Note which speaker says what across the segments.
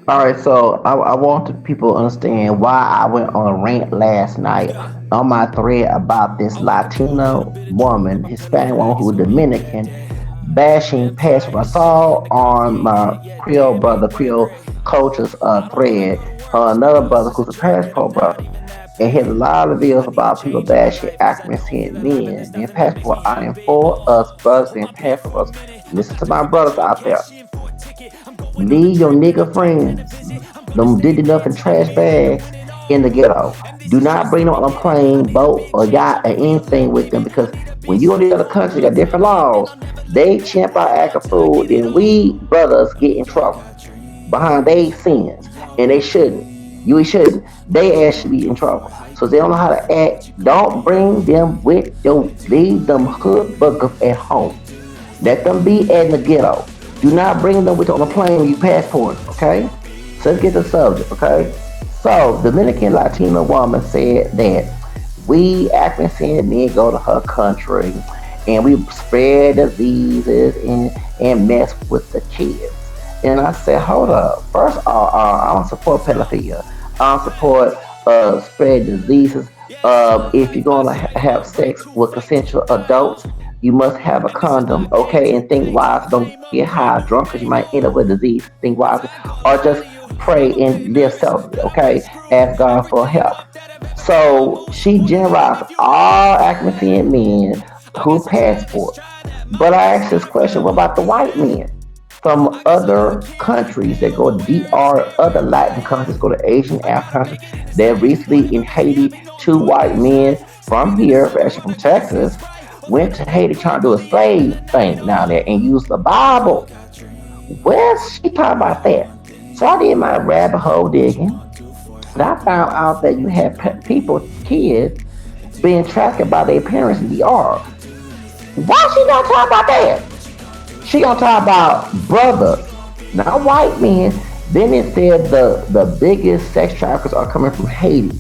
Speaker 1: All right, so I want the people to understand why I went on a rant last night on my thread about this Latino woman, Hispanic woman who was Dominican, bashing pastor. I saw on my Creole brother, Creole coach's thread, another brother who's a passport brother. And he has a lot of videos about people bashing African men being passport. I am for us brothers being passport brothers. Listen to my brothers out there. Leave your nigga friends, them did enough in trash bags in the ghetto. Do not bring them on a plane, boat, or yacht, or anything with them because when you go to the other country, got different laws. They champ out act a fool, then we brothers get in trouble behind their sins, and they shouldn't. You shouldn't. They actually be in trouble. So they don't know how to act. Don't bring them with you. Leave them hood buggers at home. Let them be in the ghetto. Do not bring them with you on the plane when you passport, okay? So let's get to the subject, okay? So, Dominican Latina woman said that we African men go to her country and we spread diseases and mess with the kids. And I said, hold up. First of all, I don't support pedophilia. I don't support spread diseases. If you're going to have sex with consensual adults, you must have a condom, okay? And think wise. Don't get high, drunk, because you might end up with disease. Think wise. Or just pray and live selflessly, okay? Ask God for help. So she generalized all African men who passport. But I asked this question, what about the white men from other countries that go to DR, other Latin countries, go to Asian, African countries? That recently in Haiti, two white men from here, actually from Texas, went to Haiti trying to do a slave thing down there and use the Bible. Where's she talking about that? So I did my rabbit hole digging, and I found out that you have people, kids, being tracked by their parents in DR. Why she not talking about that? She gonna talk about brothers, not white men. Then it said the biggest sex traffickers are coming from Haiti.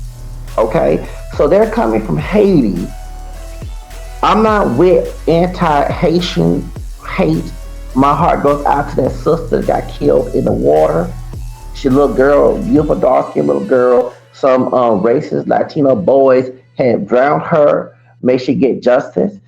Speaker 1: Okay, so they're coming from Haiti. I'm not with anti-Haitian hate. My heart goes out to that sister that got killed in the water. She a little girl, beautiful dark skinned little girl. Some racist Latino boys had drowned her. May she get justice.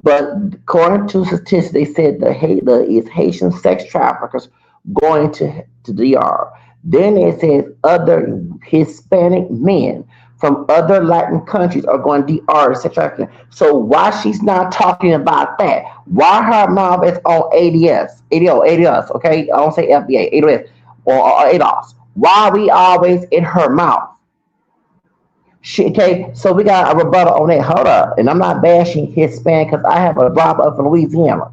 Speaker 1: But according to statistics, they said the is Haitian sex traffickers going to DR. Then they said other Hispanic men from other Latin countries are going to DR sex trafficking. So why she's not talking about that? Why her mouth is on ADS, ADOS, okay? I don't say FBA, ADOS or ADOS. Why are we always in her mouth? Okay, so we got a rebuttal on that. Hold up. And I'm not bashing Hispanic because I have a brother up from Louisiana.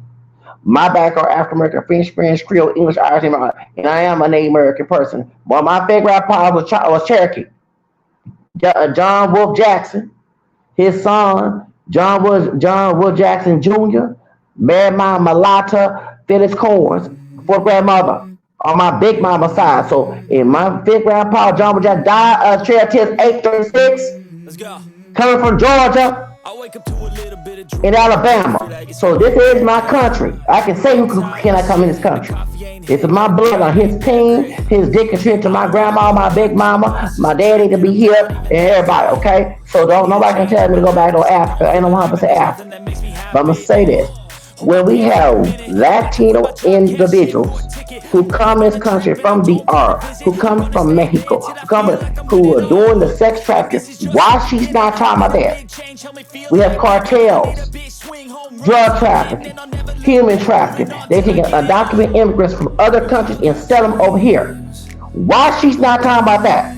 Speaker 1: My background African American, French, Creole, English, Irish, and I am a Native American person. Well, my favorite grandpa was Cherokee. John Wolf Jackson, his son, John Wolf Jackson Jr., married my mulatto Phyllis Corns, fourth grandmother on my big mama side. So in my fifth grandpa, John Wolf Jackson died of Trail 836, coming from Georgia in Alabama. So this is my country. I can say who can I come in this country. It's my blood on his team. His dick contribute to my grandma, my big mama, my daddy to be here, and everybody, okay? So don't nobody can tell me to go back to Africa. I ain't no 100% Africa. But I'm gonna say this. When we have Latino individuals who come in this country from DR, who come from Mexico, who are doing the sex trafficking, why she's not talking about that? We have cartels, drug trafficking, human trafficking. They take undocumented immigrants from other countries and sell them over here. Why she's not talking about that?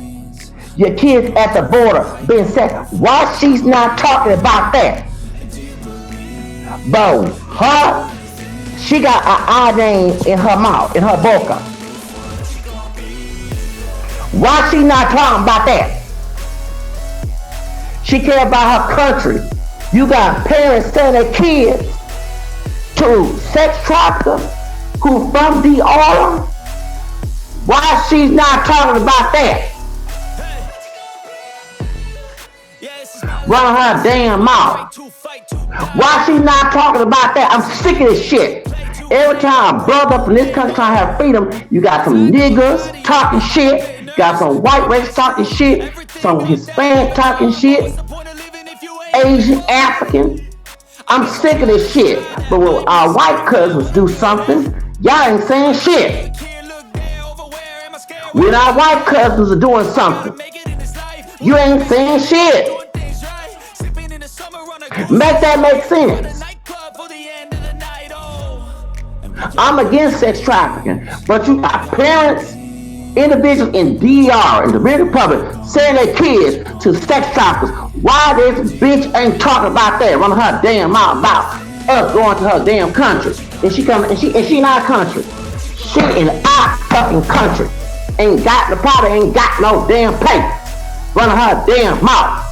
Speaker 1: Your kids at the border being sex. Why she's not talking about that? Bro, she got an eye name in her mouth, in her boca. Why she not talking about that? She care about her country. You got parents sending their kids to sex traffickers who from DR. Why she's not talking about that? Run her damn mouth. Why she not talking about that? I'm sick of this shit. Every time brother from this country trying to have freedom, you got some niggas talking shit, got some white race talking shit, some Hispanic talking shit, Asian, African. I'm sick of this shit. But when our white cousins do something, y'all ain't saying shit. When our white cousins are doing something, you ain't saying shit. Make that make sense. I'm against sex trafficking, but you got parents, individuals in DR, in the Dominican Republic, sending their kids to sex traffickers. Why this bitch ain't talking about that, running her damn mouth about us going to her damn country? And she coming, and she not a country. She in our fucking country. Ain't got the probably ain't got no damn paper. Running her damn mouth.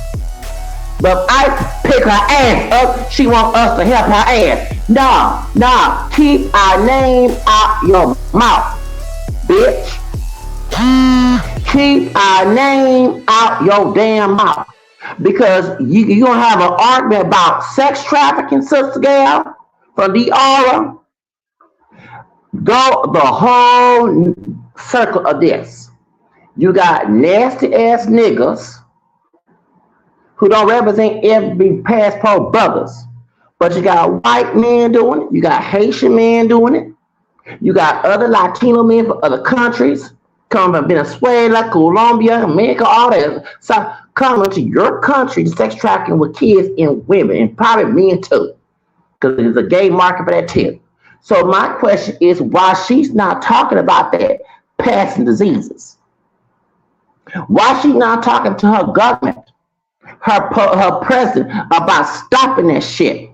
Speaker 1: But if I pick her ass up, she want us to help her ass. Nah, keep our name out your mouth, bitch. Keep our name out your damn mouth. Because you gonna have an argument about sex trafficking, sister gal, from the aura. Go the whole circle of this. You got nasty ass niggas who don't represent every passport brothers. But you got white men doing it, you got Haitian men doing it, you got other Latino men from other countries, coming from Venezuela, Colombia, America, all that. So coming to your country, sex trafficking with kids and women, and probably men too. Because there's a gay market for that too. So my question is why she's not talking about that passing diseases. Why she not talking to her government, her president about stopping that shit?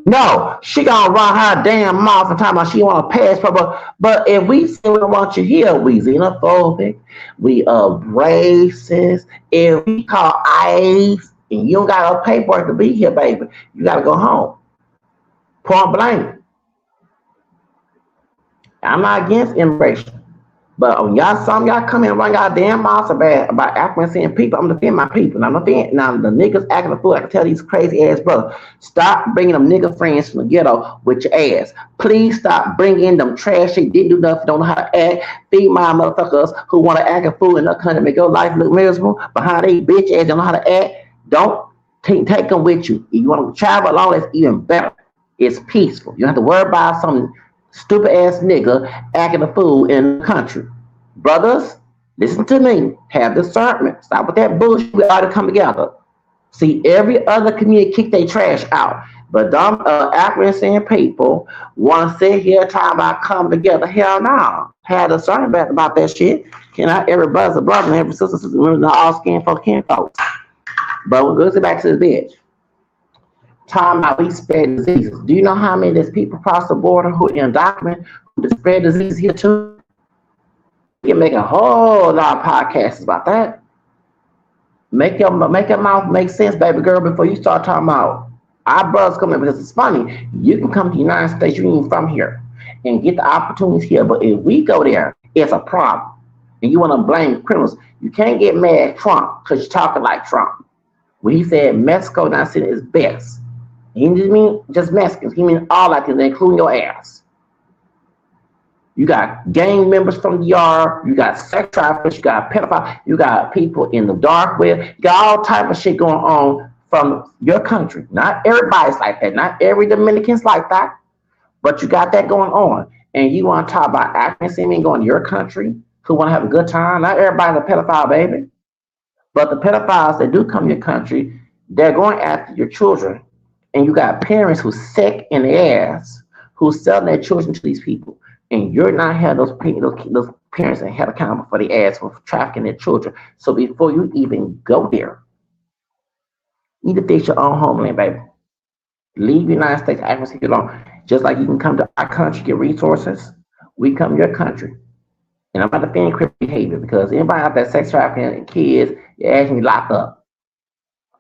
Speaker 1: No, she gonna run her damn mouth and talk about she want a passport. But if we say we don't want you here, we xenophobic, we racist. If we call ICE and you don't got no paperwork to be here, baby, you gotta go home. Point blank. I'm not against immigration. But when some y'all come in and run y'all damn mouths about African people, I'm defending my people. Now the niggas acting a fool. I can tell these crazy ass brothers, stop bringing them nigga friends from the ghetto with your ass. Please stop bringing them trash shit, didn't do nothing, don't know how to act. Feed my motherfuckers who want to act a fool in their country, make your life look miserable. Behind they bitch ass, don't know how to act. Don't take them with you. If you want to travel along, that's even better. It's peaceful. You don't have to worry about some stupid ass nigga acting a fool in the country. Brothers, listen to me. Have discernment. Stop with that bullshit. We ought to come together. See, every other community kick their trash out. But dumb African people want to sit here talking about coming together. Hell no. Have discernment about that shit. Cannot every brother's a brother and every sister's a sister, not all skin folks, kin folks. But we'll get back to this bitch. Talking about we spread diseases. Do you know how many there's people across the border who are undocumented who spread disease here too? You can make a whole lot of podcasts about that. Make your mouth make sense, baby girl, before you start talking about our brothers coming, because it's funny. You can come to the United States, you ain't from here, and get the opportunities here. But if we go there, it's a problem. And you want to blame criminals. You can't get mad at Trump because you're talking like Trump. When he said Mexico not seen is best. He didn't mean just Mexicans. He mean all Latinos, including your ass. You got gang members from the yard. You got sex traffickers. You got pedophiles. You got people in the dark web. You got all type of shit going on from your country. Not everybody's like that. Not every Dominican's like that. But you got that going on. And you want to talk about African men going to your country who want to have a good time. Not everybody's a pedophile, baby. But the pedophiles that do come to your country, they're going after your children. And you got parents who sick in the ass who selling their children to these people. And you're not having those parents and held accountable for the ass for trafficking their children. So before you even go there, you need to fix your own homeland, baby. Leave the United States, Africa alone. Just like you can come to our country, get resources, we come to your country. And I'm not defending criminal behavior because anybody out there sex trafficking kids, your ass be locked up.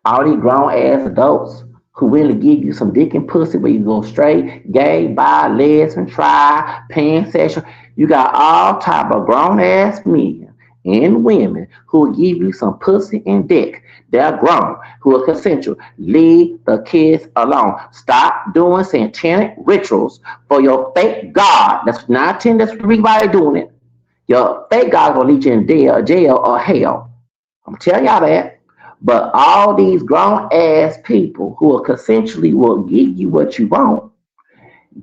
Speaker 1: All these grown ass adults who really give you some dick and pussy where you go straight, gay, bi, lesbian, tri, pansexual. You got all type of grown ass men and women who will give you some pussy and dick. They're grown, who are consensual. Leave the kids alone. Stop doing satanic rituals for your fake God. That's not that's everybody doing it. Your fake God gonna lead you in jail or hell. I'm telling y'all that. But all these grown ass people who are consensually will give you what you want.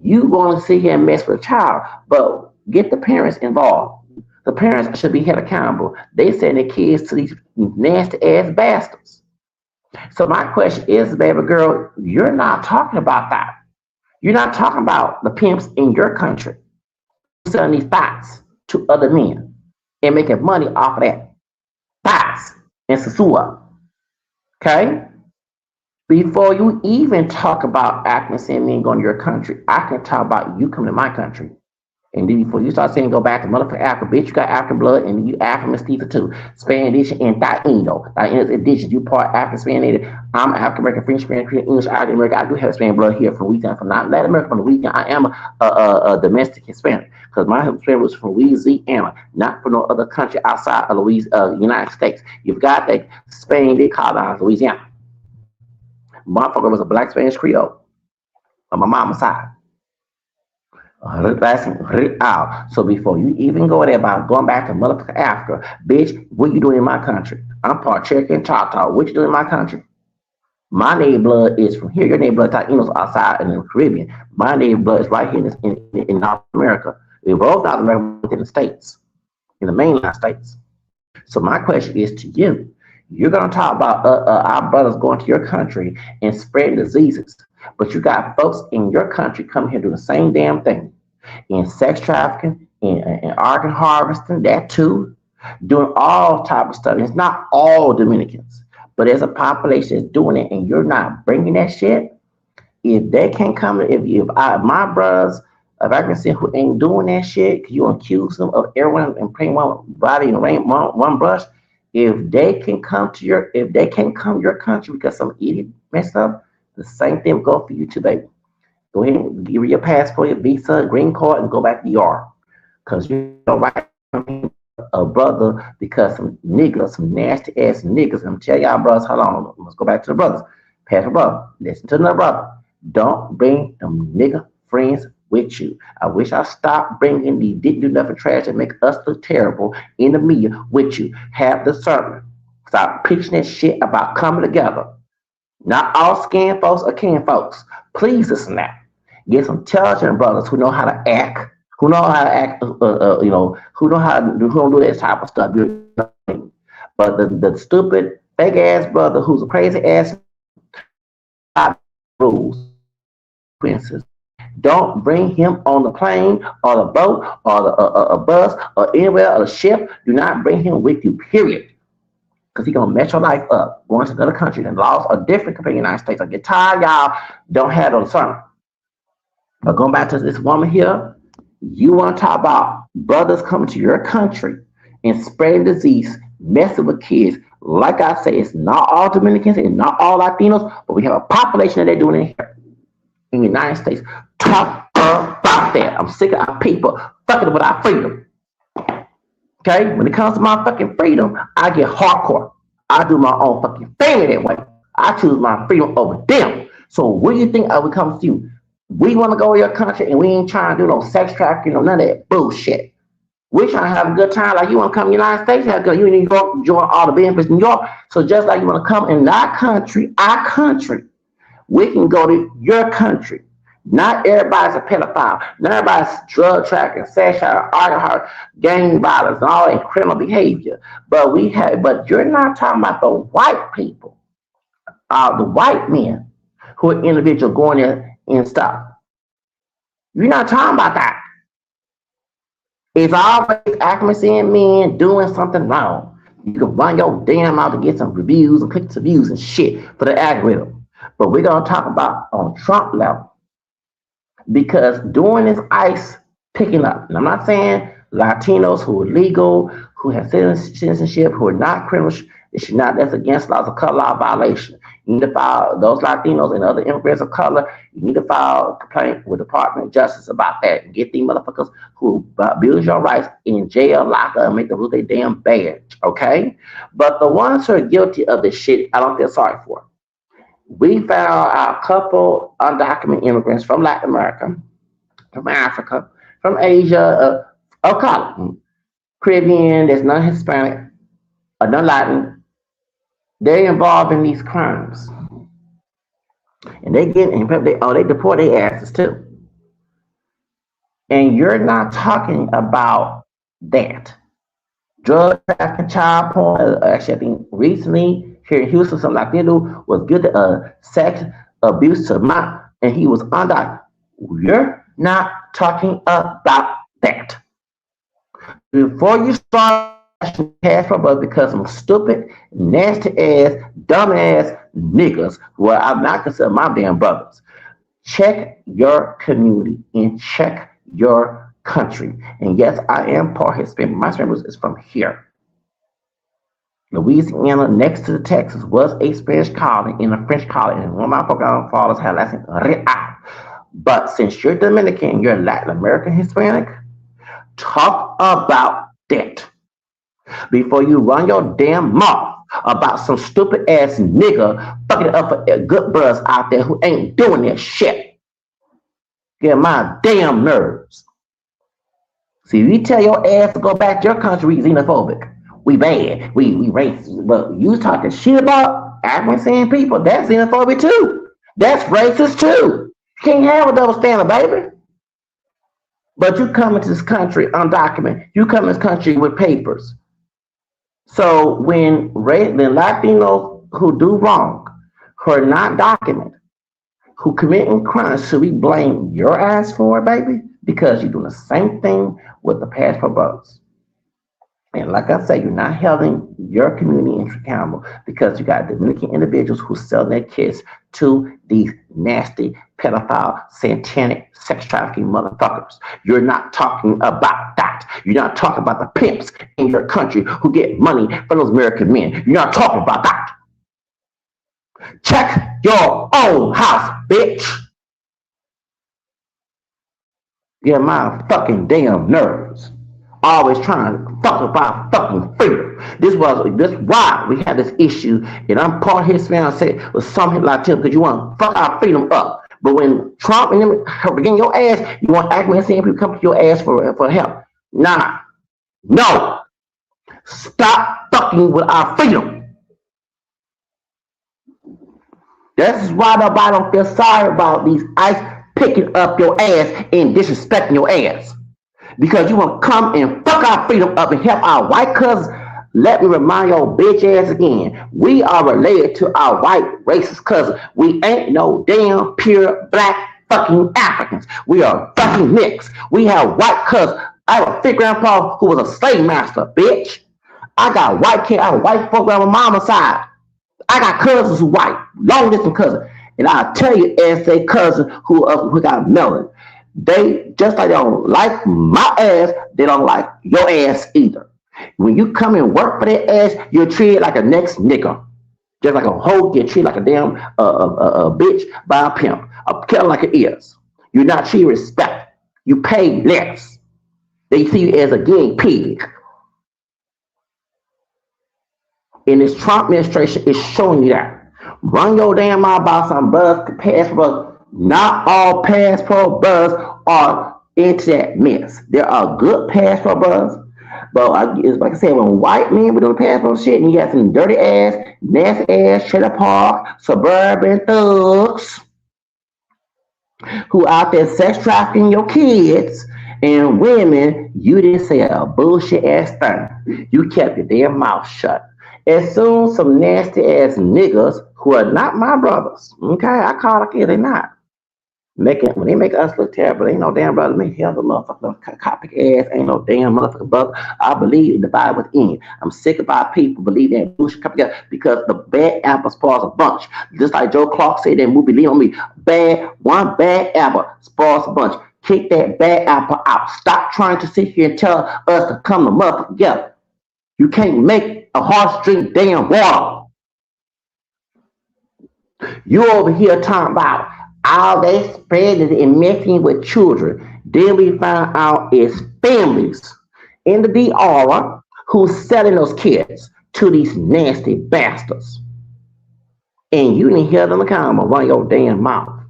Speaker 1: You want to sit here and mess with a child, but get the parents involved. The parents should be held accountable. They send their kids to these nasty ass bastards. So my question is, baby girl, you're not talking about that. You're not talking about the pimps in your country who selling these thoughts to other men and making money off of that. Thoughts and Sasua. Okay? Before you even talk about acting and men going to your country, I can talk about you coming to my country. And then before you start saying go back to motherfucking Africa, bitch, you got African blood and you African mestizo too. Spanish and Taino. Taino is indigenous. You part African Spanish. I'm African American, French, Spanish, English, Irish American. I do have Spanish blood here from Louisiana, from not Latin America, from Louisiana. I am a domestic Hispanic because my Hispanic was from Louisiana, not from no other country outside of United States. You've got that Spain, they colonized Louisiana. Motherfucker was a black Spanish Creole on my mama's side. Out. So before you even go there about going back to motherfucking Africa, bitch, what you doing in my country? I'm part Cherokee and Choctaw. What you doing in my country? My native blood is from here. Your native blood Tainos outside in the Caribbean. My native blood is right here in North America. We're both North America within the states, in the mainland states. So my question is to you. You're going to talk about our brothers going to your country and spreading diseases, but you got folks in your country coming here doing the same damn thing, in sex trafficking, in organ harvesting, that too, doing all type of stuff. It's not all Dominicans, but there's a population that's doing it, and you're not bringing that shit. If they can't come, my brothers, if I can see who ain't doing that shit, because you accuse them of everyone and paint one body and rain one brush. If they can't come to your country because some idiot messed up, the same thing will go for you too, baby. Go ahead and give your passport, your visa, green card, and go back to your. Because you don't right a brother because some niggas, some nasty ass niggas. I'm telling y'all brothers, hold on, let's go back to the brothers. Pastor brother, listen to the brother. Don't bring them nigga friends with you. I wish I stopped bringing these didn't do nothing trash and make us look terrible in the media with you. Have the sermon. Stop preaching that shit about coming together. Not all skin folks or kin folks. Please listen now. Get some intelligent brothers who know how to act, who know how to act, who know how to do, who don't do that type of stuff. But the stupid, fake ass brother who's a crazy ass rules, princess. Don't bring him on the plane or the boat or the a bus or anywhere or the ship. Do not bring him with you, period. Because he's going to mess your life up. Going to another country, and laws are different compared to the United States. I get tired, y'all don't have no sermon. But going back to this woman here, you want to talk about brothers coming to your country and spreading disease, messing with kids. Like I say, it's not all Dominicans and not all Latinos, but we have a population that they're doing it here in the United States. Talk about that. I'm sick of our people fucking with our freedom. Okay? When it comes to my fucking freedom, I get hardcore. I do my own fucking family that way. I choose my freedom over them. So what do you think I would come to you? We want to go to your country and we ain't trying to do no sex trafficking or none of that bullshit. We're trying to have a good time. Like you want to come to the United States, have good. You in New York, join all the benefits in New York. So just like you want to come in our country, we can go to your country. Not everybody's a pedophile. Not everybody's drug trafficking, sex trafficking, gang violence, and all that criminal behavior. But you're not talking about the white people, the white men who are individual going there and stuff. You're not talking about that. It's always accuracy in men doing something wrong. You can run your damn mouth to get some reviews and click some views and shit for the algorithm. But we're going to talk about on Trump level. Because during this ICE picking up, and I'm not saying Latinos who are legal, who have citizenship, who are not criminals, that's against laws of color law violation. You need to file those Latinos and other immigrants of color. You need to file a complaint with the Department of Justice about that and get these motherfuckers who abuse your rights in jail, lock up, and make them lose their damn badge. Okay, but the ones who are guilty of this shit, I don't feel sorry for. We found a couple undocumented immigrants from Latin America, from Africa, from Asia, of color, Caribbean, that's non Hispanic, or non Latin. They're involved in these crimes. And they get, and they deport their asses too. And you're not talking about that. Drug trafficking, child porn. Actually, I think recently here in Houston, some Latino was guilty of sex abuse to my, and he was undocumented. You're not talking about that. Before you start cash for brothers because some stupid, nasty ass, dumb ass niggas who I'm not consider my damn brothers. Check your community and check your country. And yes, I am part Hispanic. My family is from here. Louisiana, next to the Texas, was a Spanish colony in a French colony. And one of my forefathers had last name Real. But since you're Dominican, you're Latin American Hispanic, talk about that before you run your damn mouth about some stupid ass nigga fucking up for good brothers out there who ain't doing that shit. Get my damn nerves. See, if you tell your ass to go back to your country, we xenophobic. We bad. We racist. But you talking shit about African people, that's xenophobic too. That's racist too. You can't have a double standard, baby. But you come into this country undocumented. You come in this country with papers. So when Latinos who do wrong, who are not documented, who committing crimes, should we blame your ass for it, baby? Because you're doing the same thing with the passport brothers. And like I say, you're not holding your community accountable because you got Dominican individuals who sell their kids to these nasty, pedophile, satanic, sex trafficking motherfuckers. You're not talking about that. You're not talking about the pimps in your country who get money from those American men. You're not talking about that. Check your own house, bitch. Get my fucking damn nerves. Always trying to fuck about fucking freedom. This why we had this issue, and I'm part of his fiance with some Latino because you want to fuck our freedom up. But when Trump and them begin your ass, you want African people come to your ass for help. Nah, no, stop fucking with our freedom. That's why nobody don't feel sorry about these ICE picking up your ass and disrespecting your ass. Because you want to come and fuck our freedom up and help our white cousins. Let me remind your bitch ass again. We are related to our white racist cousins. We ain't no damn pure black fucking Africans. We are fucking mixed. We have white cousins. I have a fifth grandpa who was a slave master, bitch. I got white kids. I have a white folk on my mama's side. I got cousins who white, long distance cousins. And I'll tell you, as a cousin who got melanin. They just like they don't like my ass, they don't like your ass either. When you come and work for that ass, you're treated like a next nigga. Just like a hoe get treated like a damn bitch by a pimp. A killer like it is. You're not treated respect. You pay less. They see you as a guinea pig. And this Trump administration is showing you that. Run your damn mouth about some buzz, passport. Not all passport buzz are into that mess. There are good passport buzz, but it's like I said, when white men were doing passport shit, and you got some dirty ass, nasty ass, trailer park, suburban thugs who out there sex trafficking your kids and women, you didn't say a bullshit ass thing. You kept your damn mouth shut. As soon as some nasty ass niggas who are not my brothers, okay, I call it like they're not. When they make us look terrible, ain't no damn brother make hell of a motherfucker copy ass, ain't no damn motherfucker brother. I believe in the Bible within. I'm sick of our people believe that bullshit come together because the bad apple spoils a bunch. Just like Joe Clark said in that movie, Lean on Me. One bad apple spoils a bunch. Kick that bad apple out. Stop trying to sit here and tell us to come to motherfucker together. You can't make a horse drink damn water. You over here talking about all they spreading and messing with children. Then we find out it's families in the DR who's selling those kids to these nasty bastards. And you didn't hear them come or run your damn mouth.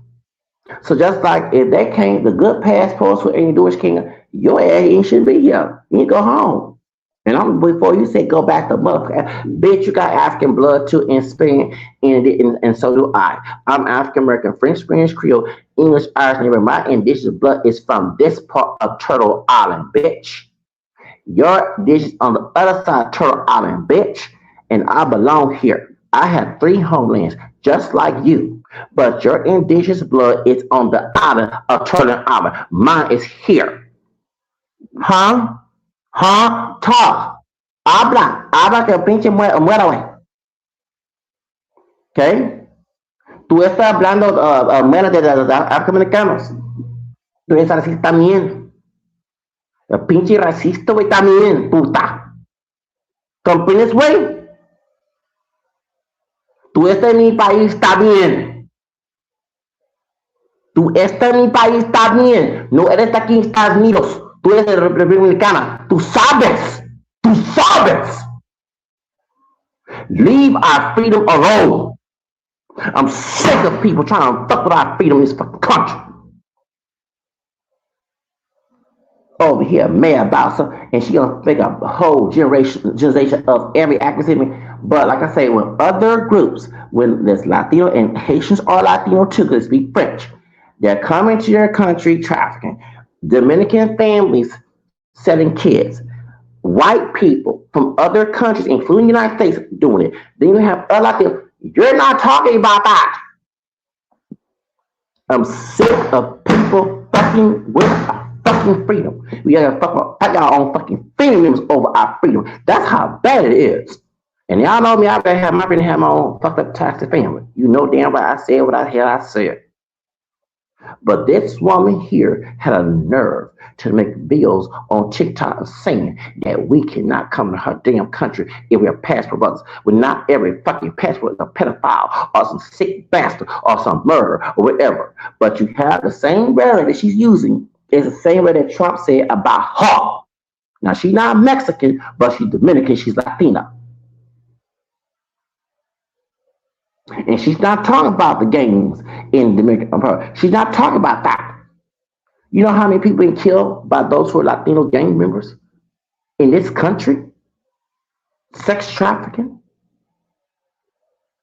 Speaker 1: So just like if they came, the good passports for any Jewish king, your ass you shouldn't be here. You need to go home. And I'm before you say go back to mother, bitch, you got African blood too in Spain, and so do I. I'm African American, French, Spanish, Creole, English, Irish, and my indigenous blood is from this part of Turtle Island, bitch. Your dish is on the other side of Turtle Island, bitch. And I belong here. I have three homelands, just like you. But your indigenous blood is on the island of Turtle Island. Mine is here. Huh? Huh? Talk. Habla. Habla que pinche muera, güey. ¿Ok? Tú estás hablando menos de los afroamericanos. Tú eres racista también. El pinche racista, güey, también, puta. ¿Comprendes, güey? Tú estás en mi país también. Tú estás en mi país también. No eres de aquí en Estados Unidos. Tú eres de República Dominicana. Tú sabes. Tú sabes. Leave our freedom alone. I'm sick of people trying to fuck with our freedom in this fucking country. Over here, mad about something, and she gonna make a whole generation of every activity. But like I say, when other groups, when there's Latino and Haitians are Latino too, because they speak French, they're coming to your country trafficking. Dominican families selling kids. White people from other countries, including the United States, doing it. Then you have other Latinos. You're not talking about that. I'm sick of people fucking with our fucking freedom. We gotta fight our own fucking family members over our freedom. That's how bad it is. And y'all know me, I better have my own fucked up toxic family. You know damn right I said what I hell I said. But this woman here had a nerve to make videos on TikTok saying that we cannot come to her damn country if we're passport brothers. When not every fucking passport is a pedophile or some sick bastard or some murderer or whatever. But you have the same rhetoric that she's using is the same way that Trump said about her. Now she's not Mexican, but she's Dominican, she's Latina. And she's not talking about the gangs in Dominican Republic. She's not talking about that. You know how many people been killed by those who are Latino gang members in this country? Sex trafficking.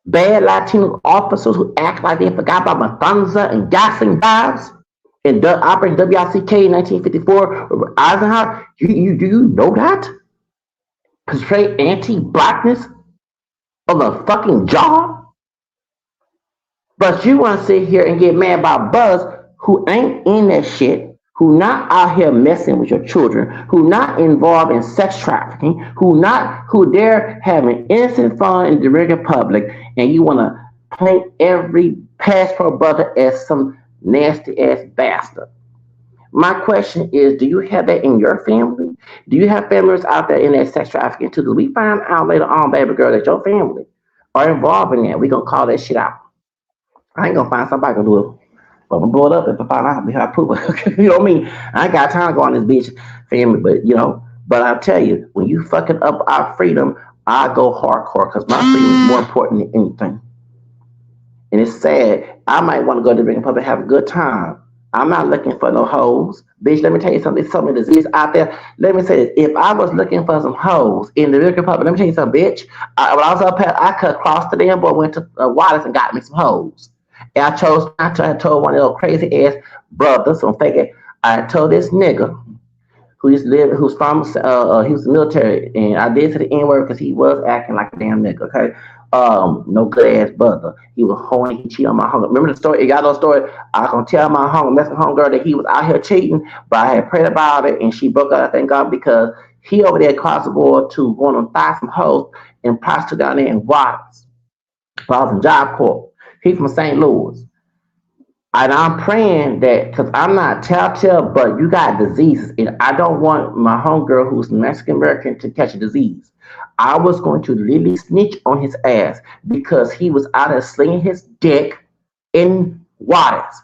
Speaker 1: Bad Latino officers who act like they forgot about Matanza and gassing dives in the Operation WICK in 1954. Eisenhower, do you know that? Portray anti-blackness of the fucking job? But you want to sit here and get mad about Buzz who ain't in that shit, who not out here messing with your children, who not involved in sex trafficking, who they're having innocent fun in the Dominican public, and you want to paint every passport brother as some nasty ass bastard. My question is, do you have that in your family? Do you have families out there in that sex trafficking too? Do we find out later on, baby girl, that your family are involved in that? We gonna call that shit out. I ain't gonna find somebody gonna do it. But I'm gonna blow it up if I find out how to prove it. You know what I mean? I ain't got time to go on this bitch family, but but I'll tell you, when you fucking up our freedom, I go hardcore because my freedom is more important than anything. And it's sad. I might want to go to the Dominican Republic and have a good time. I'm not looking for no hoes. Bitch, let me tell you something. There's so many diseases out there. Let me say this. If I was looking for some hoes in the Dominican Republic, let me tell you something, bitch. When I was up here, I could cross the damn board, went to Wallace and got me some hoes. And I chose not to. I told one of those crazy ass brothers, so I'm thinking, I told this nigga who's from, he was military, and I did to the N word because he was acting like a damn nigga, okay? No good ass brother. He was hoeing, he cheated on my hunger. Remember the story? Y'all know the story? I can tell my hunger, messing hunger that he was out here cheating, but I had prayed about it, and she broke up, thank God, because he over there crossed the board to going on buy some hoes and prostitute down there in Watts. While I was in Job Corps. He from St. Louis. And I'm praying that, because I'm not telltale, but you got diseases. And I don't want my homegirl who's Mexican American to catch a disease. I was going to literally snitch on his ass because he was out there slinging his dick in waters.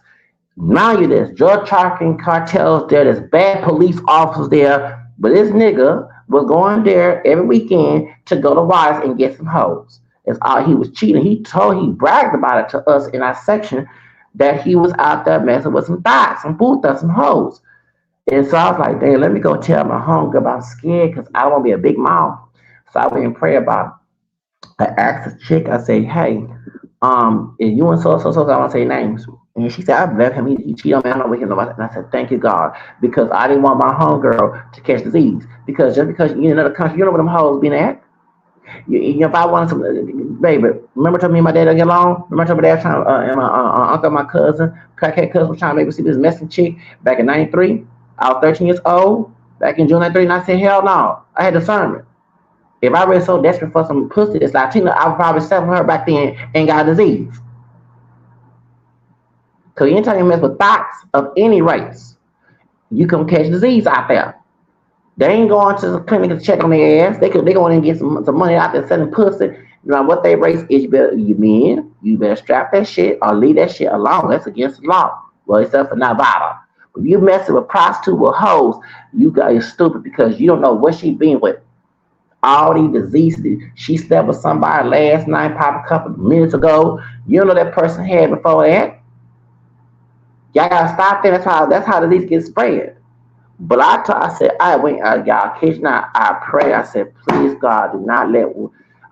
Speaker 1: Now you there's drug trafficking cartels there, there's bad police officers there, but this nigga was going there every weekend to go to Wise and get some hoes. It's all he was cheating. He bragged about it to us in our section that he was out there messing with some thoughts, some food thugs, some hoes. And so I was like, damn, let me go tell my homegirl, but I'm scared because I want to be a big mouth. So I went and pray about it. I asked the chick, I say, hey, if you and so, I want to say names. And she said, I left him. He cheated on me. I don't know what he knows. And I said, thank you, God, because I didn't want my homegirl to catch disease. Because just because you're in another country, you know where them hoes been at. If I wanted some, baby, remember telling me my dad don't get along? Remember telling my dad trying, and my uncle, my cousin, crackhead cousin was trying to make me see this messing chick back in 93. I was 13 years old back in June 93, and I said, hell no. I had discernment. If I was so desperate for some pussy that's Latina, I would probably settle her back then and got a disease. Because anytime you mess with thoughts of any race, you can catch disease out there. They ain't going to the clinic to check on their ass. They going and get some money out there selling pussy. You know what they race is, you better strap that shit or leave that shit alone. That's against the law. Well, except for Nevada. If you messing with prostitute with hoes, you guys stupid because you don't know what she been with. All these diseases. She slept with somebody last night, probably a couple of minutes ago. You don't know that person had before that. Y'all gotta stop that. That's how the disease gets spread. But I said, I went, y'all kids now. I pray. I said, please, God, do not let.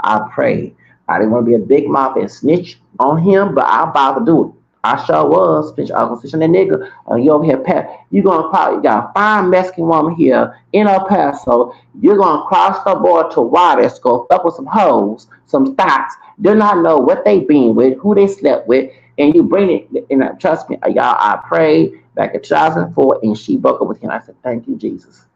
Speaker 1: I pray. I didn't want to be a big mouth and snitch on him, but I'm about to do it. I sure was. Snitch on that nigga. You over here, Pat. You got a fine Mexican woman here in El Paso. You're gonna cross the border to Juarez, go fuck with some hoes, some thoughts. Do not know what they been with, who they slept with, and you bring it. And trust me, y'all. I prayed back in 2004, and she broke up with him. I said, thank you, Jesus.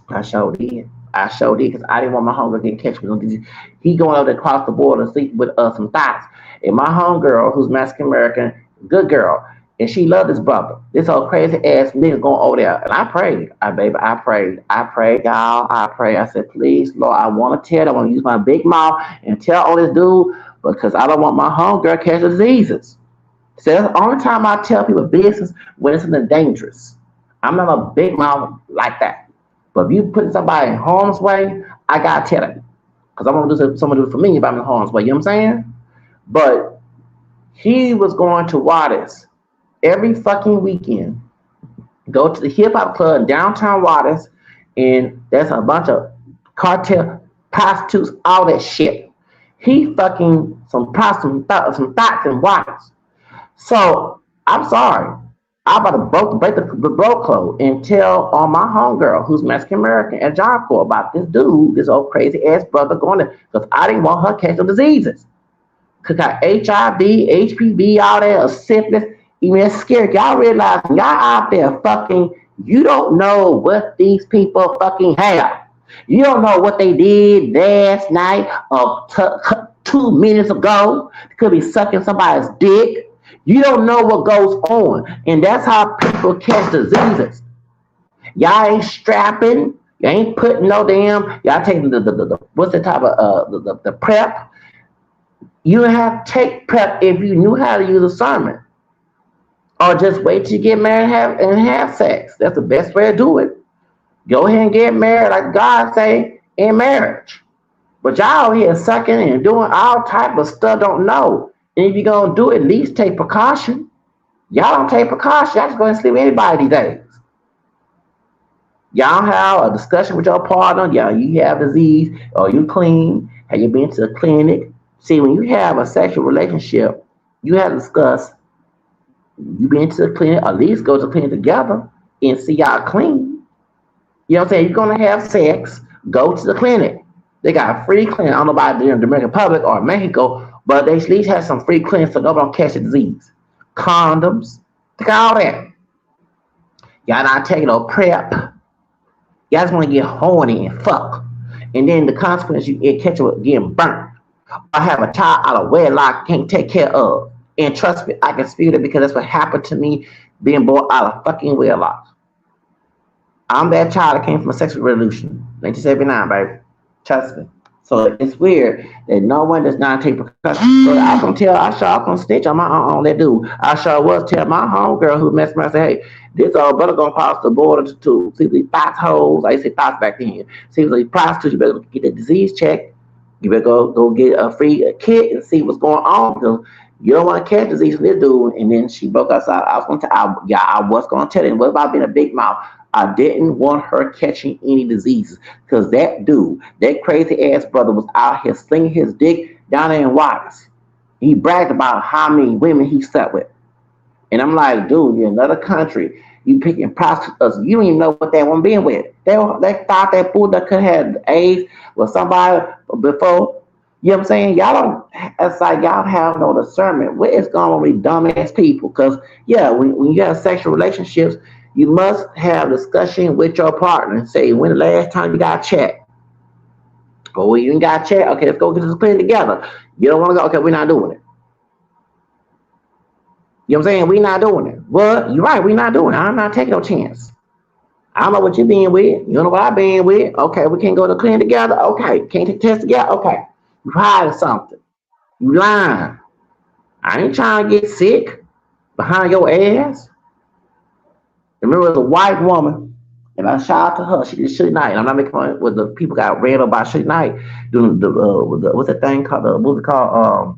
Speaker 1: I sure did. Because I didn't want my homegirl to catch me. He going over there across the border to sleep with some thoughts. And my homegirl, who's Mexican American, good girl, and she loved this brother. This old crazy ass nigga going over there. And I prayed. I prayed, y'all. I prayed. I said, please, Lord, I want to tell. I want to use my big mouth and tell on this dude because I don't want my homegirl catch diseases. So that's the only time I tell people business when it's something dangerous. I'm not a big mouth like that. But if you put somebody in harm's way, I gotta tell it. Because I want to do someone do it for me if I'm in harm's way. You know what I'm saying? But he was going to Juarez every fucking weekend. Go to the hip hop club in downtown Juarez, and there's a bunch of cartel prostitutes, all that shit. He fucking some thoughts and Juarez. So I'm sorry. I'm about to break the bro code and tell on my homegirl who's Mexican American at Job Corps about this dude, this old crazy ass brother going there because I didn't want her catching diseases. Cause got HIV, HPV, all that, syphilis. Even it's scary. Y'all realize y'all out there fucking, you don't know what these people fucking have. You don't know what they did last night or 2 minutes ago. They could be sucking somebody's dick. You don't know what goes on. And that's how people catch diseases. Y'all ain't strapping. You ain't putting no damn. Y'all taking the what's the type of the prep. You have to take prep if you knew how to use a sermon. Or just wait till you get married and have sex. That's the best way to do it. Go ahead and get married like God say in marriage. But y'all here sucking and doing all type of stuff don't know. And if you're going to do it, at least take precaution. Y'all don't take precaution. Y'all just go and sleep with anybody these days. Y'all have a discussion with your partner. Y'all, you have disease or you clean. Have you been to the clinic? See, when you have a sexual relationship, you have to discuss. You been to the clinic, at least go to the clinic together and see y'all clean. You know what I'm saying? You're going to have sex, go to the clinic. They got a free clinic. I don't know about the Dominican Republic or Mexico, but they at least have some free clinics so nobody don't catch the disease. Condoms, take all that. Y'all not taking no prep. Y'all just want to get horny and fuck. And then the consequence, you catch you getting burnt. Or have a child out of wedlock can't take care of. And trust me, I can speak it because that's what happened to me being born out of fucking wedlock. I'm that child that came from a sexual revolution, 1979, baby. Trust me. So it's weird that no one does not take precautions. So I can tell, I sure gonna snitch on my on that dude. I sure was tell my homegirl who messed around, say, hey, this old brother gonna cross the border to see these holes. I used to say thoughts back then. See these prostitutes, you better get the disease check. You better go get a free kit and see what's going on because you don't want to catch disease from this dude. And then she broke us out. I was going to tell, yeah, I was going to tell him. What about being a big mouth? I didn't want her catching any diseases because that dude, that crazy ass brother, was out here slinging his dick down there in Waters. He bragged about how many women he slept with. And I'm like, dude, you're in another country. You picking prostitutes. You don't even know what they want being with. They thought that fool that could have AIDS with somebody before. You know what I'm saying? Y'all don't. It's like y'all have no discernment. What is going on with dumbass people? Because yeah, when you have sexual relationships, you must have discussion with your partner and say when the last time you got checked. Or when you ain't got checked, okay, let's go get this clean together. You don't want to go, okay, we're not doing it. You know what I'm saying? We not doing it. Well, you're right. We not doing it. I'm not taking no chance. I don't know what you been with. You don't know what I been with. Okay, we can't go to clean together. Okay, can't take tests together. Okay, you hiding something. You lying. I ain't trying to get sick behind your ass. Remember, it was a white woman, and I shout out to her. She did Suge Knight. And I'm not making fun with the people got ran up by Suge Knight doing what's that thing called the movie called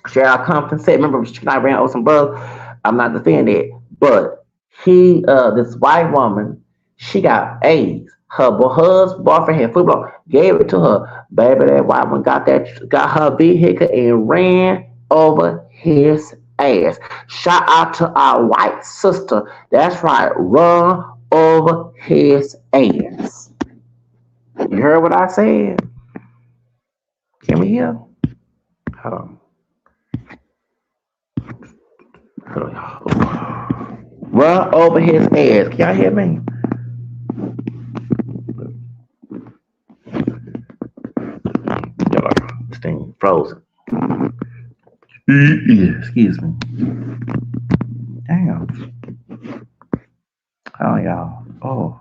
Speaker 1: Cheryl Compton said, remember Suge Knight ran over some brothers. I'm not defending it, but this white woman, she got AIDS. Her boyfriend had football, gave it to her. Baby, that white one got her vehicle and ran over his ass. Shout out to our white sister. That's right, run over his ass. You heard what I said? Can we hear? Hold on. Hold on. Run over his ass. Can y'all hear me? This thing frozen. Excuse me. Damn. Oh, y'all. Oh.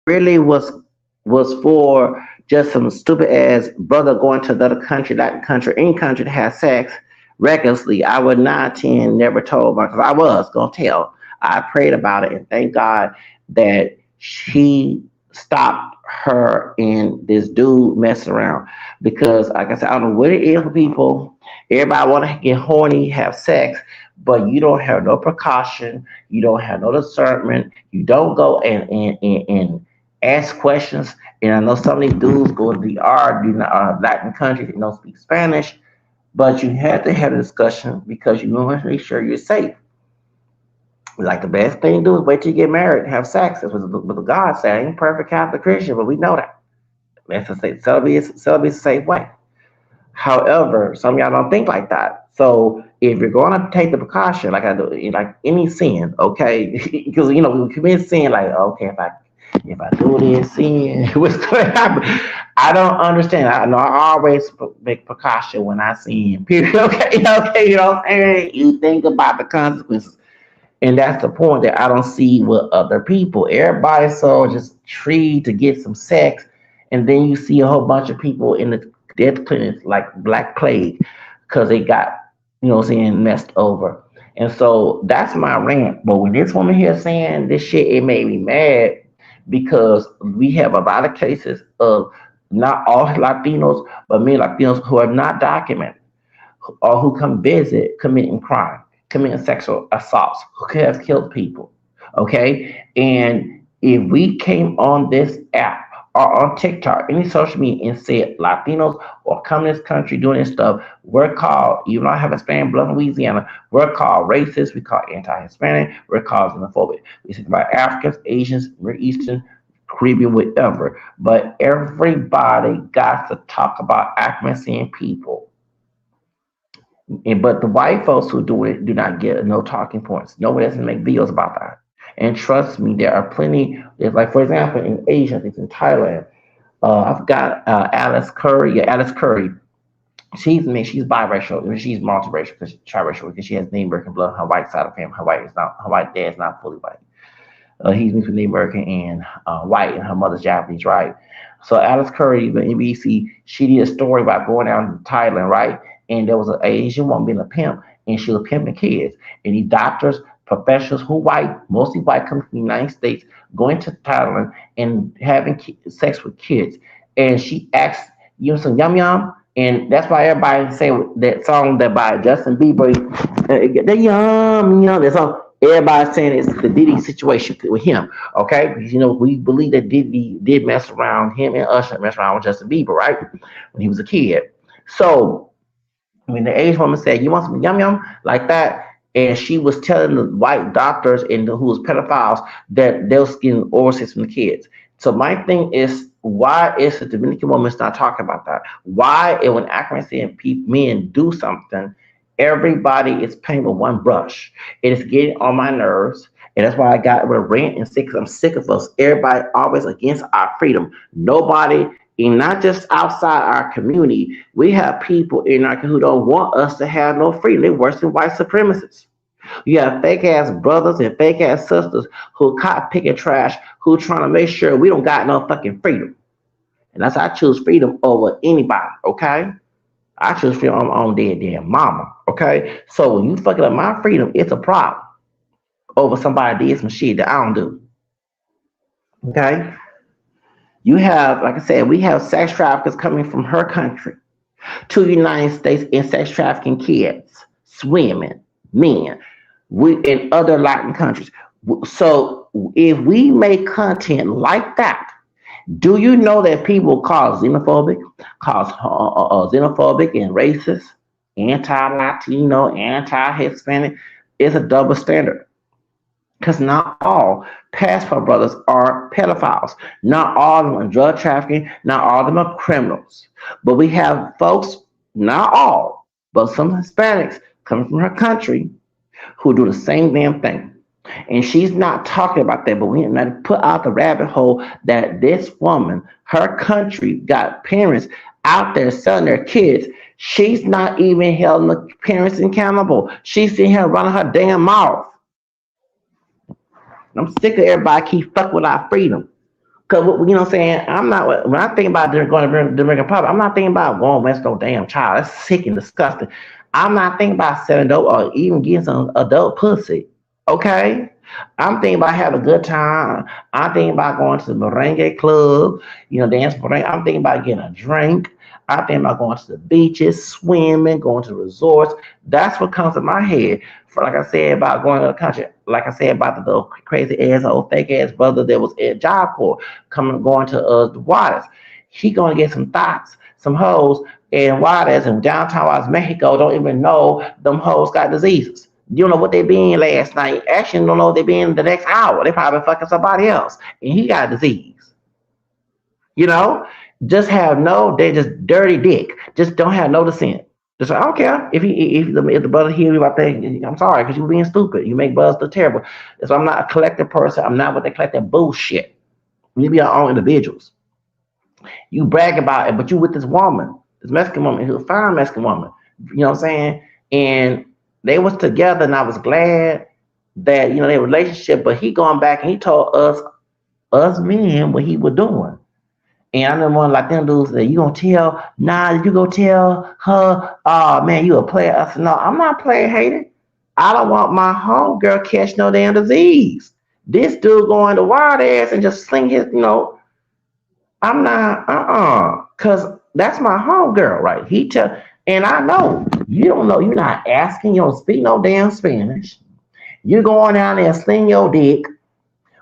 Speaker 1: Really was for just some stupid ass brother going to another country, Latin country, any country to have sex recklessly. I would not attend, never told my because I was gonna tell. I prayed about it and thank God that she stopped her and this dude messing around. Because like I said, I don't know what it is for people. Everybody wanna get horny, have sex, but you don't have no precaution, you don't have no discernment, you don't go ask questions. And I know some of these dudes go to the R, do not Latin countries, they don't speak Spanish, but you have to have a discussion because you want to make sure you're safe. Like the best thing to do is wait till you get married and have sex. That's what the God said. I ain't perfect Catholic Christian, but we know that. That's a safe, celibacy is a safe way. However, some of y'all don't think like that. So if you're going to take the precaution, like I do, like any sin, okay, because we commit sin, like okay, if I do this sin, what's going to happen? I don't understand. I know I always make precaution when I sin. Period. Okay, okay, what I'm saying? You think about the consequences. And that's the point that I don't see with other people. Everybody's so just treated to get some sex, and then you see a whole bunch of people in the death clinics like Black Plague because they got, what I'm saying, messed over. And so that's my rant. But when this woman here saying this shit, it made me mad because we have a lot of cases of not all Latinos, but many Latinos who are not documented or who come visit committing crime, committing sexual assaults, who have killed people. Okay? And if we came on this app or on TikTok, any social media, and said Latinos or come to this country doing this stuff, we're called, even though I have Hispanic blood in Louisiana, we're called racist, we call anti-Hispanic, we're called xenophobic. We speak about Africans, Asians, Near Eastern, Caribbean, whatever. But everybody got to talk about acclimating people, but the white folks who do it do not get no talking points. Nobody doesn't make videos about that. And trust me, there are plenty. There's like, for example, in Asia, I think in Thailand, I've got Alice Curry. Yeah, Alice Curry. She's biracial. She's multiracial because she's triracial because she has Native American blood on her white side of the family. Her white dad's not fully white. He's mixed with Native American and white, and her mother's Japanese, right? So Alice Curry, the NBC, she did a story about going down to Thailand, right? And there was an Asian woman being a pimp, and she was pimping kids. And these doctors, professionals who white, mostly white, coming from the United States, going to Thailand and having sex with kids. And she asked, some yum yum? And that's why everybody say that song that by Justin Bieber, the yum yum, that song. Everybody's saying it's the Diddy situation with him, okay? Because we believe that Diddy did mess around, him and Usher mess around with Justin Bieber, right? When he was a kid. So when the Asian woman said, "You want some yum yum?" like that, and she was telling the white doctors and who was pedophiles that they was getting oral sex from the kids. So my thing is, why is the Dominican woman not talking about that? Why, and when accuracy and men do something, everybody is painted with one brush. It is getting on my nerves. And that's why I got rid of rant and sick, because I'm sick of us. Everybody always against our freedom. Nobody, and not just outside our community, we have people in our community who don't want us to have no freedom. They're worse than white supremacists. You have fake ass brothers and fake ass sisters who caught picking trash, who trying to make sure we don't got no fucking freedom. And that's why I choose freedom over anybody, okay? I choose freedom on my own dead damn mama, okay? So when you fucking up my freedom, it's a problem over somebody did some shit that I don't do, okay? You have, like I said, we have sex traffickers coming from her country to the United States and sex trafficking kids, women, men, we in other Latin countries. So if we make content like that, do you know that people call xenophobic and racist, anti-Latino, anti-Hispanic? It's a double standard. Because not all passport brothers are pedophiles. Not all of them are drug trafficking. Not all of them are criminals. But we have folks, not all, but some Hispanics coming from her country who do the same damn thing. And she's not talking about that, but we have to put out the rabbit hole that this woman, her country, got parents out there selling their kids. She's not even held the parents accountable. She's sitting here running her damn mouth. I'm sick of everybody keep fucking with our freedom. Cause what I'm saying, I'm not when I think about going to the Dominican Republic, I'm not thinking about going west no damn child. That's sick and disgusting. I'm not thinking about selling dope or even getting some adult pussy. Okay? I'm thinking about having a good time. I'm thinking about going to the merengue club, dance merengue. I'm thinking about getting a drink. I'm thinking about going to the beaches, swimming, going to resorts. That's what comes to my head. For like I said about going to the country, like I said about the crazy ass old fake ass brother that was at Job Corps coming going to the waters. He gonna get some thoughts, some hoes in waters in downtown West Mexico. Don't even know them hoes got diseases. You don't know what they been last night. Actually, don't know what they been the next hour. They probably fucking somebody else, and he got a disease. You know, just have no. They just dirty dick. Just don't have no descent. Just I don't care if the brother hear me about that. I'm sorry because you being stupid. You make brothers look terrible. So I'm not a collective person. I'm not what they collective bullshit. We be our own individuals. You brag about it, but you with this woman, this Mexican woman, who's a fine Mexican woman. You know what I'm saying? And they was together, and I was glad that their relationship. But he going back and he told us men what he was doing. And I know one like them dudes that you gonna tell, nah, you go tell her, oh man, you a player. I said, no, I'm not playing hating. I don't want my homegirl catch no damn disease. This dude going to wild ass and just sling I'm not, cause that's my homegirl, right? And I know you don't know, you're not asking, you don't speak no damn Spanish. You're going down there and sling your dick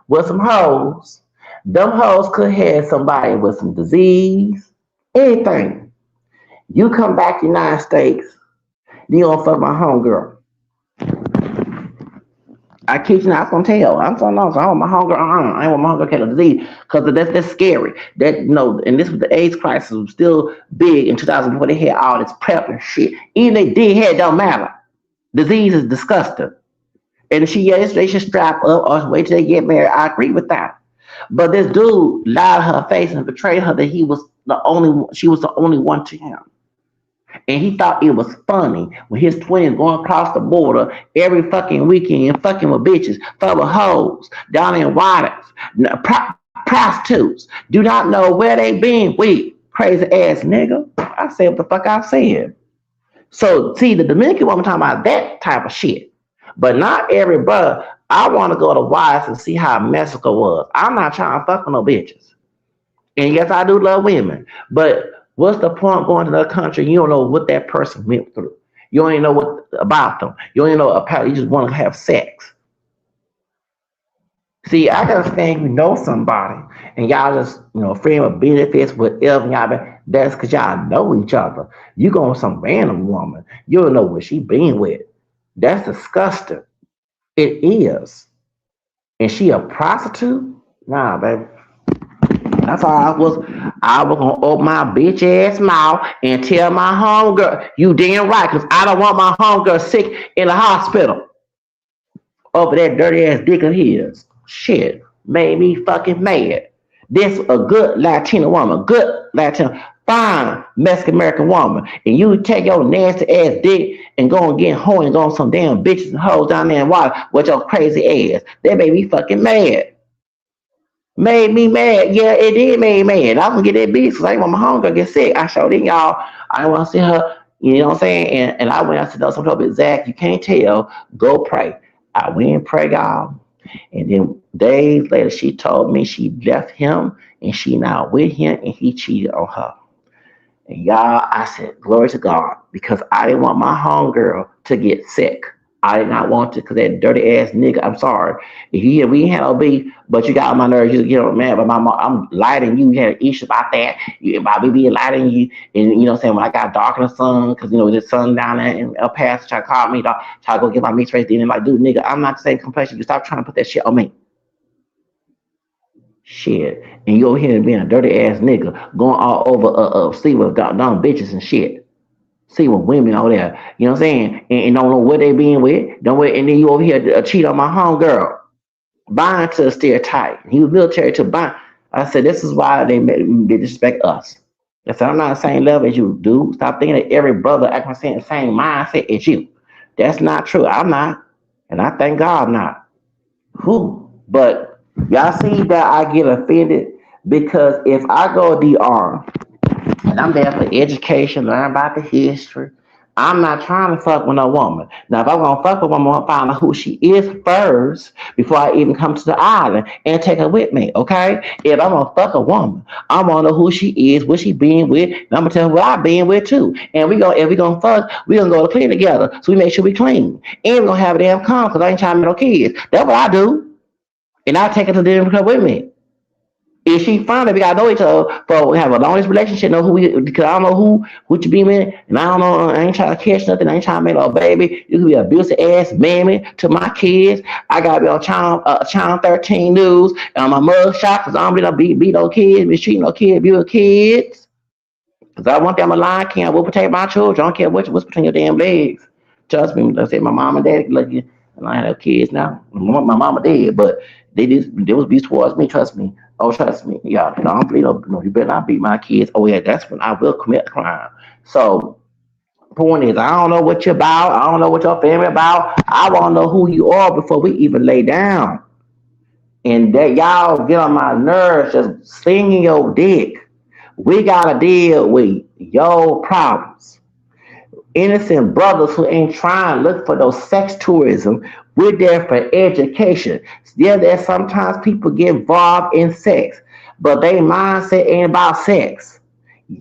Speaker 1: with some hoes. Them hoes could have somebody with some disease, anything. You come back to the United States, you gonna fuck my homegirl. I kid you not, I'm gonna tell. I'm so no, so I want my hunger. I want my hunger catch a disease because that's scary. That and this was the AIDS crisis was still big in 2004. They had all this prep and shit. Even they did have, it don't matter. Disease is disgusting. And they should strap up or wait till they get married. I agree with that. But this dude lied to her face and betrayed her that she was the only one to him. And he thought it was funny when his twins going across the border every fucking weekend fucking with bitches, fucking with hoes, down in waters, prostitutes. Do not know where they been with. Crazy ass nigga. I said what the fuck I said. So see the Dominican woman talking about that type of shit. But not every brother. I want to go to Wise and see how Mexico was. I'm not trying to fuck with no bitches. And yes, I do love women. But what's the point going to another country? You don't know what that person went through. You don't even know what about them. You don't even know about. You just want to have sex. See, I gotta understand you know somebody, and y'all just friend with benefits, whatever. That's because y'all know each other. You go with some random woman. You don't know what she been with. That's disgusting. It is. And she a prostitute? Nah, baby. That's all I was gonna open my bitch ass mouth and tell my homegirl, you damn right, because I don't want my homegirl sick in the hospital over that dirty ass dick of his. Shit, made me fucking mad. This a good Latina woman, good Latina, fine Mexican American woman, and you take your nasty ass dick and go and get horny and go on some damn bitches and hoes down there in water with your crazy ass. That made me fucking mad. Made me mad. Yeah, it did make me mad. I was gonna get that bitch because I didn't want my hunger to get sick. I showed it, y'all. I didn't want to see her. You know what I'm saying? And I went, I said, no, some people, Zach, you can't tell. Go pray. I went and prayed, y'all. And then days later, she told me she left him and she not with him and he cheated on her. And y'all, I said, glory to God, because I didn't want my homegirl to get sick. I did not want to, because that dirty ass nigga, I'm sorry. We ain't had no beef, but you got on my nerves, you get mad, but my mom, I'm lighting you, you had an issue about that, about me being lighting you, and you know what I'm saying, when I got dark in the sun, because the sun down there in El Paso, try to call me, try to go get my mixed race, and like, dude, nigga, I'm not the same complexion, you stop trying to put that shit on me. Shit. And you over here being a dirty ass nigga, going all over, see with dumb bitches and shit. See with women over there, you know what I'm saying? And don't know what they being with. Don't wait, and then you over here cheat on my homegirl. Buying to a stereotype. He was military to buy. I said, this is why they disrespect us. I said, I'm not the same level as you, dude. Stop thinking that every brother acting the same mindset as you. That's not true. I'm not. And I thank God I'm not. Who? But y'all see that I get offended because if I go DR and I'm there for education, learn about the history, I'm not trying to fuck with no woman. Now, if I'm gonna fuck with a woman, I'm gonna find out who she is first before I even come to the island and take her with me. Okay? If I'm gonna fuck a woman, I wanna know who she is, what she been with, and I'm gonna tell her what I been with too. And we go, if we gonna fuck, we gonna go to clean together. So we make sure we clean, and we gonna have a damn calm because I ain't trying to make no kids. That's what I do, and I take her to the dinner with me. If she find it, we gotta know each other for we have a longest relationship, know who we because I don't know who you be with, and I don't know, I ain't trying to catch nothing, I ain't trying to make no baby. You can be an abusive ass mammy to my kids. I gotta be on channel 13 news and on my mug shot because I don't be no beat no kids, mistreat no kids, abuse kids. Because I want them alive, can't will protect my children. I don't care what's between your damn legs. Trust me, I said my mom and dad look you and I have kids now. My mama dead, but they was beast towards me, trust me. Oh, trust me. Yeah, no, I don't believe no, you better not beat my kids. Oh yeah, that's when I will commit a crime. So point is I don't know what you're about, I don't know what your family about. I wanna know who you are before we even lay down. And that y'all get on my nerves just slinging your dick. We gotta deal with your problems. Innocent brothers who ain't trying to look for those sex tourism. We're there for education. Yeah, there's sometimes people get involved in sex, but their mindset ain't about sex.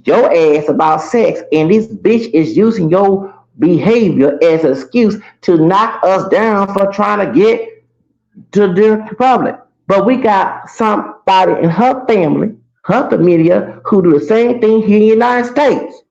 Speaker 1: Your ass about sex, and this bitch is using your behavior as an excuse to knock us down for trying to get to the public. But we got somebody in her family, her familia, who do the same thing here in the United States.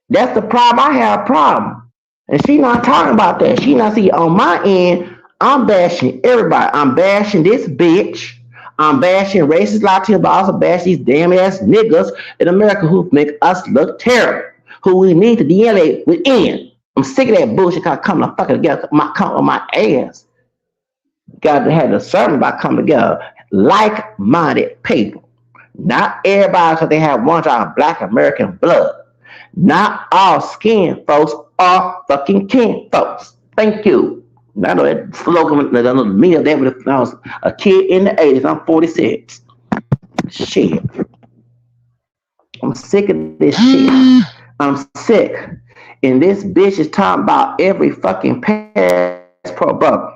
Speaker 1: That's the problem. I have a problem. And she not talking about that. She not see on my end, I'm bashing everybody. I'm bashing this bitch. I'm bashing racist Latino, but also bash these damn ass niggas in America who make us look terrible. Who we need to DNA within. I'm sick of that bullshit coming to fucking together. Come on my ass. Got to have discernment about coming together. Like-minded people. Not everybody because they have one drop of black American blood. Not all skin folks are fucking kin folks. Thank you. I know that slogan, I know the media there when I was a kid in the 80s. I'm 46. Shit. I'm sick of this shit. I'm sick. And this bitch is talking about every fucking passport brother.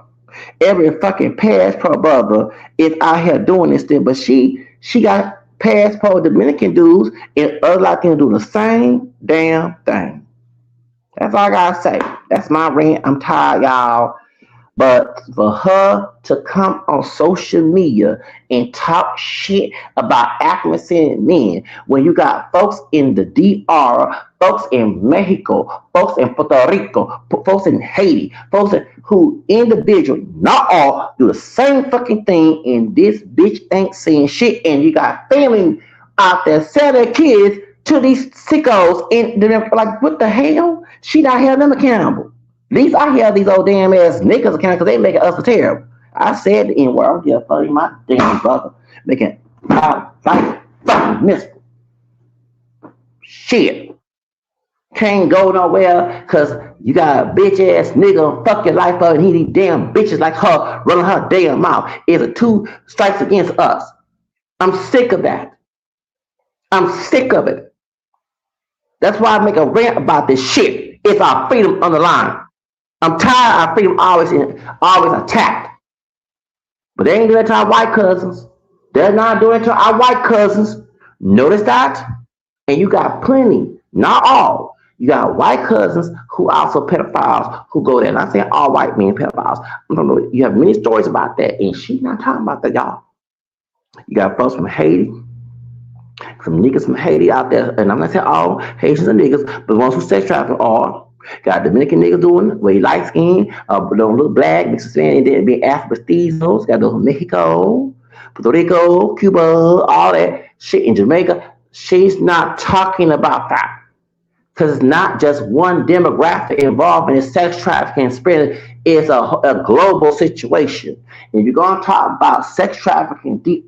Speaker 1: Every fucking passport brother is out here doing this thing, but she got passport Dominican dudes and other Latinos do the same damn thing. That's all I gotta say. That's my rant. I'm tired, y'all. But for her to come on social media and talk shit about African men, when you got folks in the DR, folks in Mexico, folks in Puerto Rico, folks in Haiti, folks who individual, not all, do the same fucking thing, and this bitch ain't saying shit, and you got family out there sell their kids to these sickos, and they're like, what the hell? She not held them accountable. At least I hear these old damn ass niggas account because they making us terrible. I said the N word. I don't give a fuck my damn brother. Making out like fucking miserable. Shit. Can't go nowhere because you got a bitch ass nigga fuck your life up and he these damn bitches like her running her damn mouth. It's a two strikes against us. I'm sick of that. I'm sick of it. That's why I make a rant about this shit. It's our freedom on the line. I'm tired of our freedom always attacked. But they ain't doing it to our white cousins. They're not doing it to our white cousins. Notice that? And you got plenty, not all. You got white cousins who also pedophiles who go there. And I'm saying all white men pedophiles. I don't know. You have many stories about that, and she's not talking about that, y'all. You got folks from Haiti, some niggas from Haiti out there, and I'm not saying all Haitians are niggas, but the ones who sex trafficking are. Got Dominican niggas doing it, where he light skin, don't look black, mixed with Spanish, and then being Afro-Mestizos. Got those from Mexico, Puerto Rico, Cuba, all that shit in Jamaica. She's not talking about that. Because it's not just one demographic involved in sex trafficking and spreading. It's a global situation. If you're going to talk about sex trafficking, be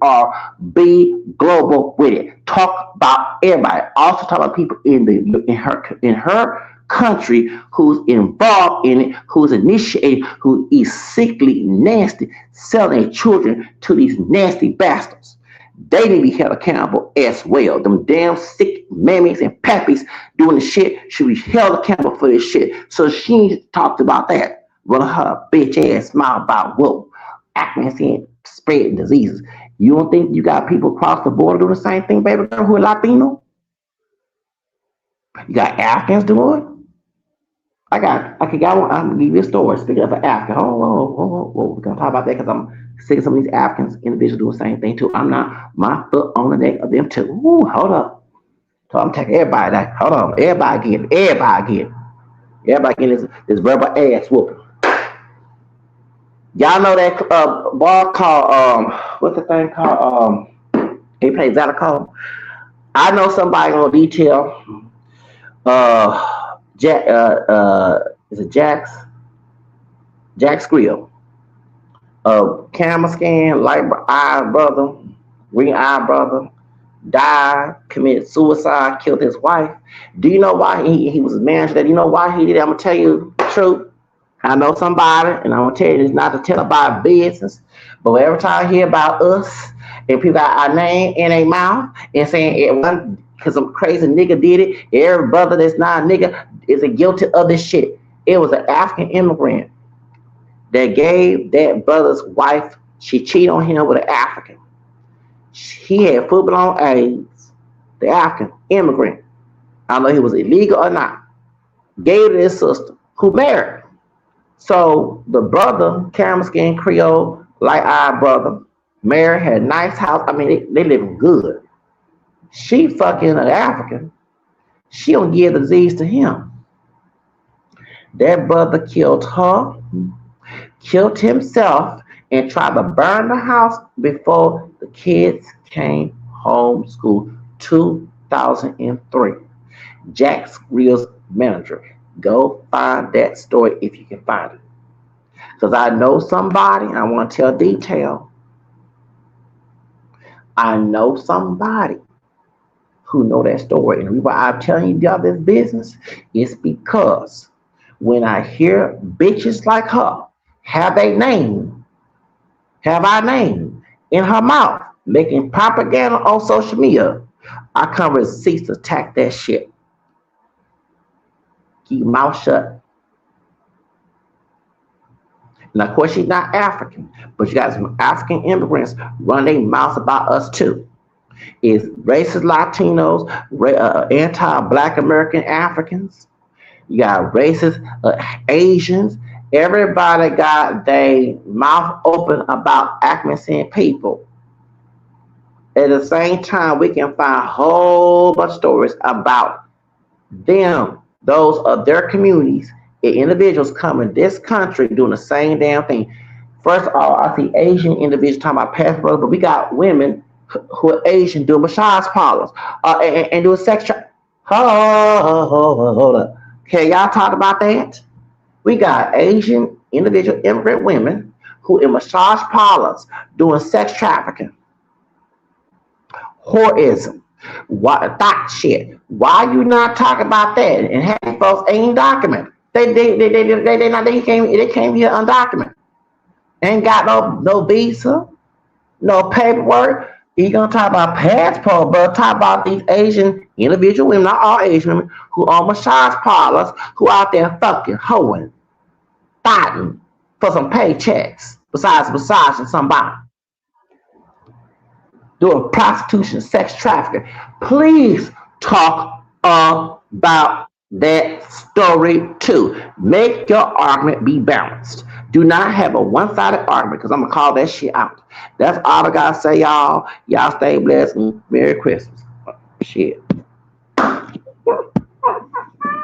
Speaker 1: global with it. Talk about everybody. Also talk about people in her country who's involved in it, who's initiating, who is sickly, nasty, selling children to these nasty bastards. They need to be held accountable as well. Them damn sick mammies and pappies doing the shit should be held accountable for this shit. So she talked about that. Run her bitch ass mouth about whoa, Afghanistan spread diseases. You don't think you got people across the border doing the same thing, baby girl, who are Latino? You got Africans doing it. I'm gonna give you a story. Speaking of an African, we're gonna talk about that because I'm sick of some of these Africans individuals doing the same thing too. I'm not my foot on the neck of them too. Ooh, hold up. So I'm taking everybody that. Hold on, everybody getting this verbal ass whooping. Y'all know that bar called what's the thing called he plays Zalico. I know somebody on detail. Jack is it Jack's Grill. Camera scan, light eye brother, green eye brother, died, committed suicide, killed his wife. Do you know why he was a manager? That you know why he did it? I'm gonna tell you the truth. I know somebody, and I'm gonna tell you this not to tell about business, but every time I hear about us and people got our name in their mouth and saying it one because some crazy nigga did it, every brother that's not a nigga is guilty of this shit. It was an African immigrant that gave that brother's wife, she cheated on him with an African. He had full blown AIDS, the African immigrant. I don't know if he was illegal or not. Gave it to his sister, who married. So the brother, camera skin Creole, light eyed brother, married, had a nice house. I mean, they living good. She fucking an African. She don't give the disease to him. That brother killed her, killed himself, and tried to burn the house before the kids came home school. 2003. Jack's Real's manager. Go find that story if you can find it. Because I know somebody, I want to tell detail. I know somebody who know that story. And the reason why I'm telling you all this business is because when I hear bitches like her have our name in her mouth, making propaganda on social media, I come with receipts to attack that shit. Keep your mouth shut. Now, of course, she's not African, but you got some African immigrants run their mouths about us too. It's racist Latinos, anti-Black American Africans. You got racist Asians. Everybody got their mouth open about Afghanistan people. At the same time, we can find a whole bunch of stories about them, those of their communities, and individuals coming this country doing the same damn thing. First of all, I see Asian individuals talking about passports, but we got women who are Asian doing massage parlors and doing sex. Hold up. Can y'all talk about that? We got Asian individual immigrant women who in massage parlors doing sex trafficking, whoreism, that shit. Why you not talking about that? And half folks ain't documented. They came here undocumented. Ain't got no visa, no paperwork. You gonna talk about passport, but talk about these Asian individual women, not all Asian women, who are massage parlors, who out there fucking hoeing, fighting for some paychecks, besides massaging somebody, doing prostitution, sex trafficking. Please talk about that story too. Make your argument be balanced. Do not have a one-sided argument because I'm gonna call that shit out. That's all I gotta say, y'all. Y'all stay blessed and Merry Christmas. Shit.